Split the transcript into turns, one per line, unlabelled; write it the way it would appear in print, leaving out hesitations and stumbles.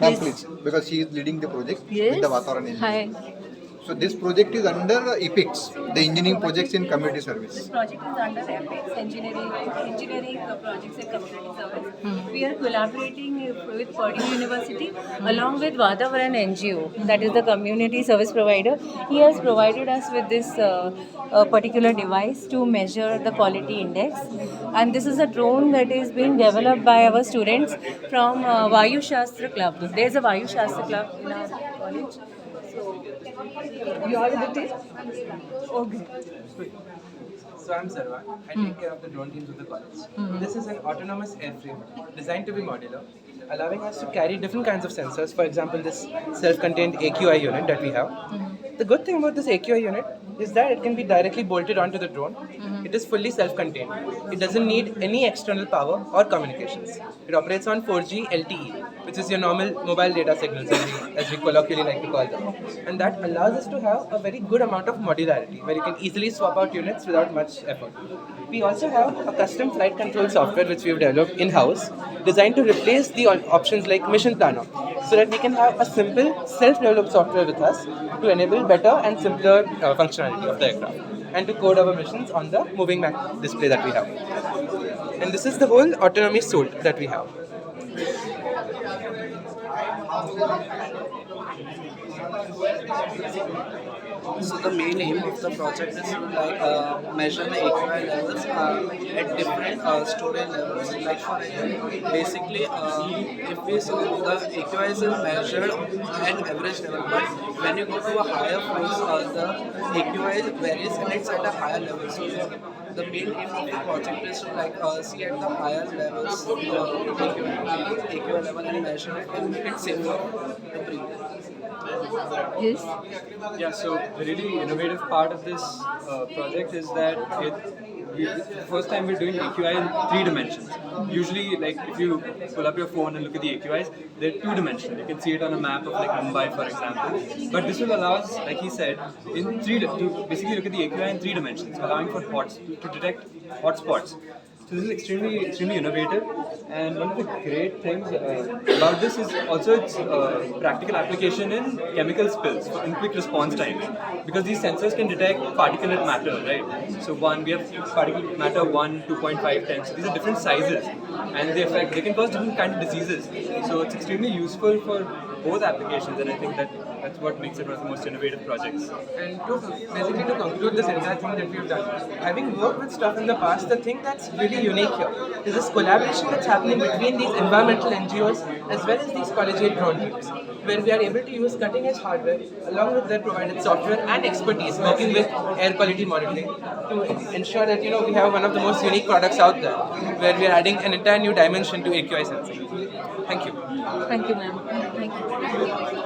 Ma'am,
Yes.
please, because she is leading the project
Yes.
with the Vataran Engineering.
Hi.
So this project is under EPICS, the engineering projects in community service.
This project is under EPICS, Engineering Projects and Community Service. We are collaborating with Purdue University along with Vatavaran NGO, that is the community service provider. He has provided us with this particular device to measure the quality index. And this is a drone that is being developed by our students from Vayu Shastra Club. There is a Vayu Shastra Club in our college. You are with it? Okay.
So I'm Sarwan. I take care of the drone teams of the college. This is an autonomous airframe designed to be modular, allowing us to carry different kinds of sensors. For example, this self-contained AQI unit that we have. The good thing about this AQI unit is that it can be directly bolted onto the drone. It is fully self-contained. It doesn't need any external power or communications. It operates on 4G LTE, which is your normal mobile data signals, as we colloquially like to call them. And that allows us to have a very good amount of modularity, where you can easily swap out units without much effort. We also have a custom flight control software which we have developed in-house, designed to replace the options like Mission Planner, so that we can have a simple self-developed software with us to enable better and simpler functionality of the aircraft, and to code our missions on the moving map display that we have. And this is the whole autonomy suite that we have.
So the main aim of the project is to measure the AQI levels at different storage levels. Like for example, basically, if we see the AQI is measured at average level, but when you go to a higher floors, the AQI varies and it's at a higher level. So the main aim of the project is to see at the higher levels the AQI level and measure it and make it safer to breathe.
Yes.
Yeah, so the really innovative part of this project is that the first time we're doing AQI in 3 dimensions. Usually, like if you pull up your phone and look at the AQIs, they're 2-dimensional. You can see it on a map of like Mumbai, for example. But this will allow us, like he said, to basically look at the AQI in 3 dimensions, allowing for to detect hotspots. So this is extremely innovative, and one of the great things about this is also its practical application in chemical spills in quick response times, because these sensors can detect particulate matter, right? So we have particulate matter 1, 2.5, 10. So these are different sizes, and they can cause different kinds of diseases. So it's extremely useful for both applications, and I think that's what makes it one of the most innovative projects.
And basically to conclude this entire thing that we've done, having worked with stuff in the past, the thing that's really unique here is this collaboration that's happening between these environmental NGOs as well as these collegiate drone teams, where we are able to use cutting-edge hardware along with their provided software and expertise working with air quality monitoring to ensure that we have one of the most unique products out there, where we are adding an entire new dimension to AQI sensing. Thank you.
Thank you, ma'am. Thank you.